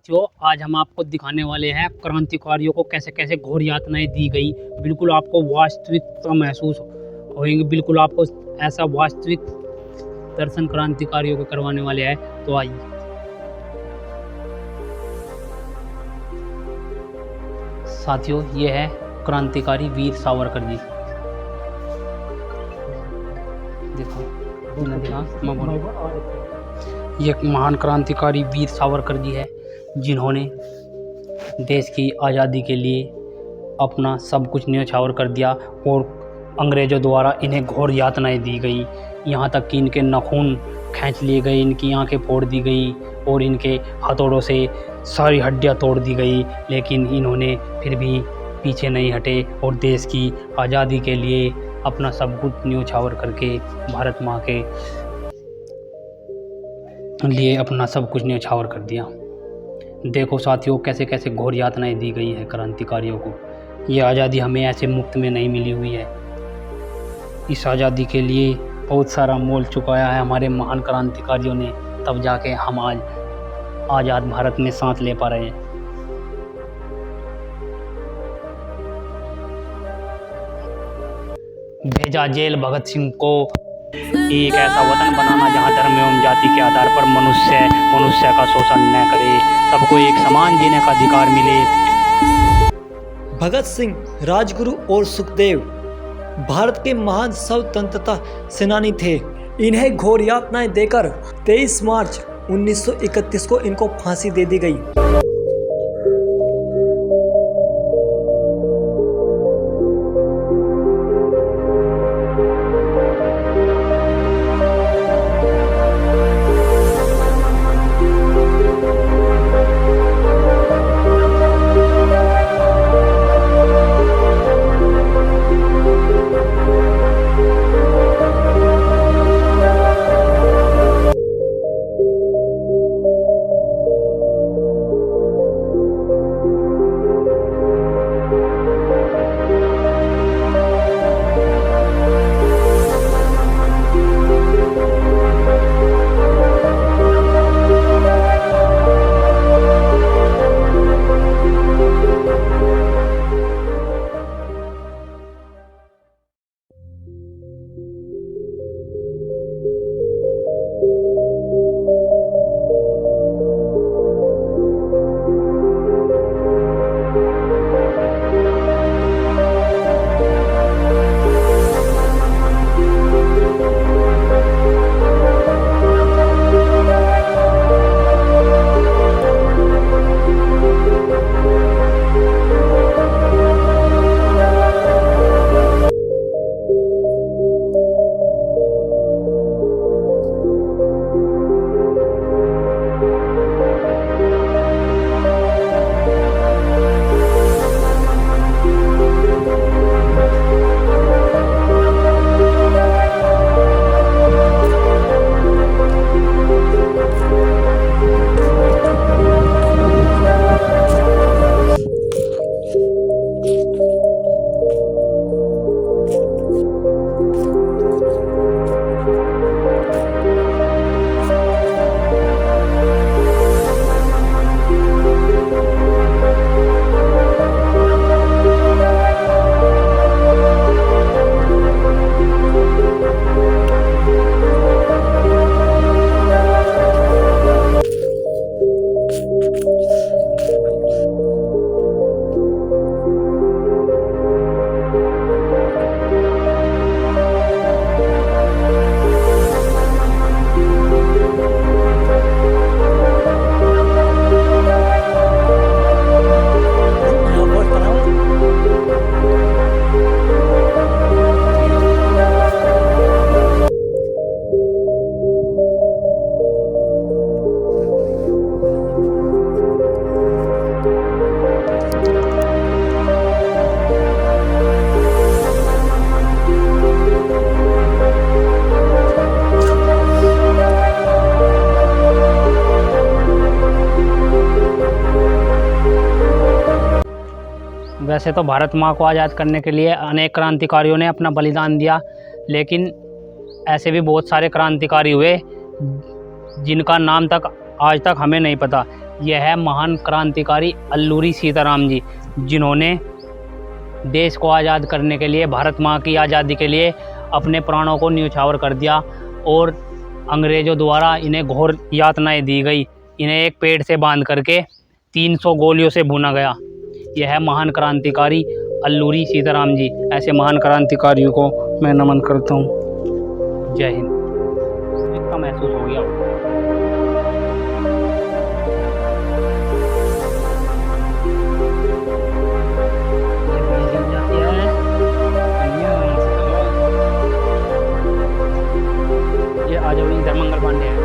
साथियों, आज हम आपको दिखाने वाले हैं क्रांतिकारियों को कैसे कैसे घोर यातनाएं दी गई। बिल्कुल आपको वास्तविकता महसूस होएंगे। बिल्कुल आपको ऐसा वास्तविक दर्शन क्रांतिकारियों को करवाने वाले हैं। तो आइए। साथियों, ये है क्रांतिकारी वीर सावरकर जी। देखो ये महान क्रांतिकारी वीर सावरकर जी है, जिन्होंने देश की आज़ादी के लिए अपना सब कुछ न्यौछावर कर दिया और अंग्रेज़ों द्वारा इन्हें घोर यातनाएं दी गई। यहाँ तक कि इनके नाखून खींच लिए गए, इनकी आंखें फोड़ दी गई और इनके हथौड़ों से सारी हड्डियाँ तोड़ दी गई। लेकिन इन्होंने फिर भी पीछे नहीं हटे और देश की आज़ादी के लिए अपना सब कुछ न्यौछावर करके भारत माँ के लिए अपना सब कुछ न्यौछावर कर दिया। देखो साथियों, कैसे कैसे घोर यातनाएं दी गई है क्रांतिकारियों को। ये आज़ादी हमें ऐसे मुफ्त में नहीं मिली हुई है। इस आज़ादी के लिए बहुत सारा मोल चुकाया है हमारे महान क्रांतिकारियों ने, तब जाके हम आज आज़ाद भारत में सांस ले पा रहे हैं। भेजा जेल भगत सिंह को एक ऐसा वतन बनाना जहां धर्म एवं जाति के आधार पर मनुष्य का शोषण न करे, सबको एक समान जीने का अधिकार मिले। भगत सिंह, राजगुरु और सुखदेव भारत के महान स्वतंत्रता सेनानी थे। इन्हें घोर यातनाएं देकर 23 मार्च 1931 को इनको फांसी दे दी गई। वैसे तो भारत माँ को आज़ाद करने के लिए अनेक क्रांतिकारियों ने अपना बलिदान दिया, लेकिन ऐसे भी बहुत सारे क्रांतिकारी हुए जिनका नाम तक आज तक हमें नहीं पता। यह है महान क्रांतिकारी अल्लूरी सीताराम जी, जिन्होंने देश को आज़ाद करने के लिए, भारत माँ की आज़ादी के लिए अपने प्राणों को न्यौछावर कर दिया और अंग्रेज़ों द्वारा इन्हें घोर यातनाएं दी गई। इन्हें एक पेड़ से बांध करके 300 गोलियों से भूना गया। यह है महान क्रांतिकारी अल्लूरी सीताराम जी। ऐसे महान क्रांतिकारियों को मैं नमन करता हूँ। जय हिंद। इसका महसूस हो गया। ये आ जाओ, इधर मंगल पांडे है।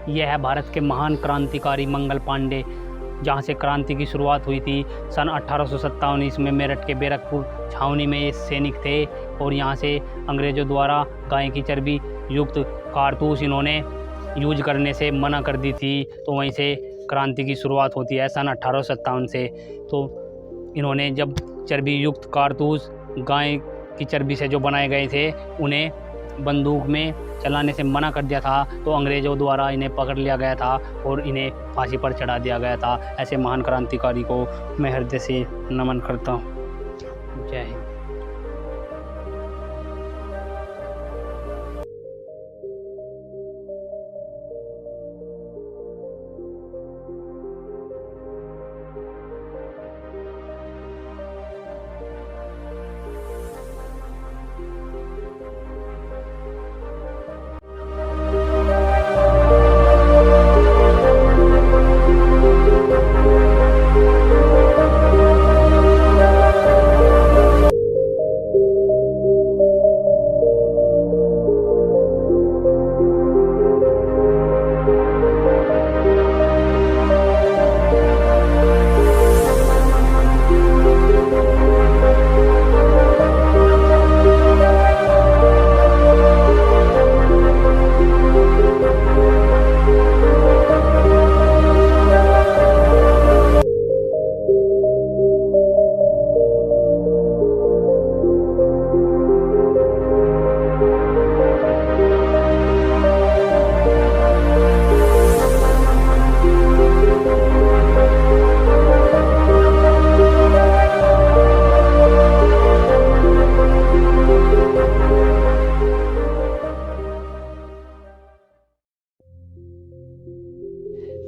यह है भारत के महान क्रांतिकारी मंगल पांडे, जहाँ से क्रांति की शुरुआत हुई थी सन 1857 ईस्वी में मेरठ के बैरकपुर छावनी में ये सैनिक थे और यहाँ से अंग्रेज़ों द्वारा गाय की चर्बी युक्त कारतूस इन्होंने यूज करने से मना कर दी थी। तो वहीं से क्रांति की शुरुआत होती है सन 1857 से। तो इन्होंने जब चर्बी युक्त कारतूस गाय की चर्बी से जो बनाए गए थे उन्हें बंदूक में चलाने से मना कर दिया था, तो अंग्रेज़ों द्वारा इन्हें पकड़ लिया गया था और इन्हें फांसी पर चढ़ा दिया गया था। ऐसे महान क्रांतिकारी को मैं हृदय से नमन करता हूँ। जय हिंद।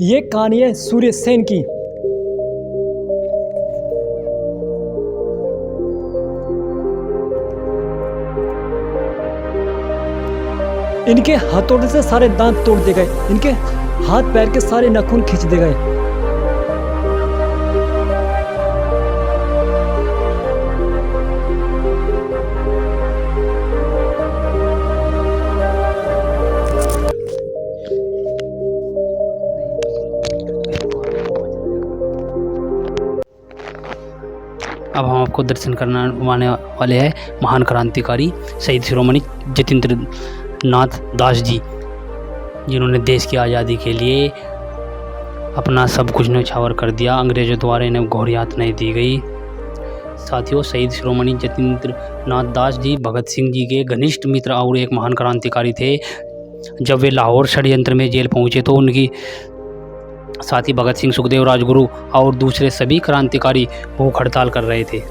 ये कहानी है सूर्य सेन की। इनके हथौड़े से सारे दांत तोड़ दिए गए, इनके हाथ पैर के सारे नाखून खींच दिए गए। अब हम आपको दर्शन करवाने वाले हैं महान क्रांतिकारी शहीद शिरोमणि जतींद्र नाथ दास जी, जिन्होंने देश की आज़ादी के लिए अपना सब कुछ न्यौछावर कर दिया। अंग्रेज़ों द्वारा इन्हें घोर यातनाएं दी गई। साथियों, शहीद शिरोमणि जतींद्र नाथ दास जी भगत सिंह जी के घनिष्ठ मित्र और एक महान क्रांतिकारी थे। जब वे लाहौर षड्यंत्र में जेल पहुँचे तो उनकी साथी भगत सिंह, सुखदेव, राजगुरु और दूसरे सभी क्रांतिकारी भूख हड़ताल कर रहे थे।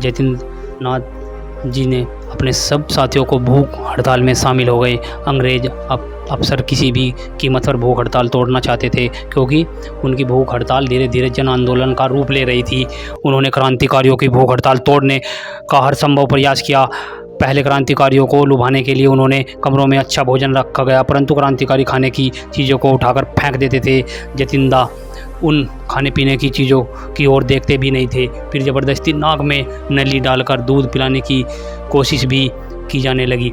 जतींद्र नाथ जी ने अपने सब साथियों को भूख हड़ताल में शामिल हो गए। अंग्रेज अफसर किसी भी कीमत पर भूख हड़ताल तोड़ना चाहते थे, क्योंकि उनकी भूख हड़ताल धीरे धीरे जन आंदोलन का रूप ले रही थी। उन्होंने क्रांतिकारियों की भूख हड़ताल तोड़ने का हर संभव प्रयास किया। पहले क्रांतिकारियों को लुभाने के लिए उन्होंने कमरों में अच्छा भोजन रखा गया, परंतु क्रांतिकारी खाने की चीज़ों को उठाकर फेंक देते थे। जतींद्र उन खाने पीने की चीज़ों की ओर देखते भी नहीं थे। फिर ज़बरदस्ती नाक में नली डालकर दूध पिलाने की कोशिश भी की जाने लगी।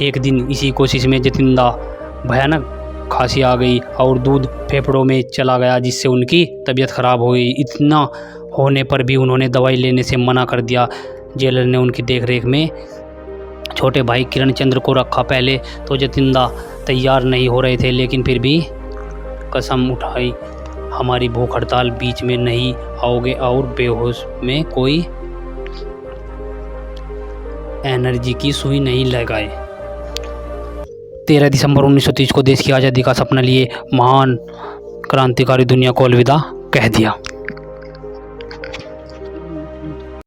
एक दिन इसी कोशिश में जतींद्र भयानक खांसी आ गई और दूध फेफड़ों में चला गया, जिससे उनकी तबीयत खराब हो गई। इतना होने पर भी उन्होंने दवाई लेने से मना कर दिया। जेलर ने उनकी देखरेख में छोटे भाई किरण चंद्र को रखा। पहले तो जतींद्र तैयार नहीं हो रहे थे, लेकिन फिर भी कसम उठाई हमारी भूख हड़ताल बीच में नहीं आओगे और बेहोश में कोई एनर्जी की सुई नहीं लगाए। 13 दिसंबर 1930 को देश की आज़ादी का सपना लिए महान क्रांतिकारी दुनिया को अलविदा कह दिया।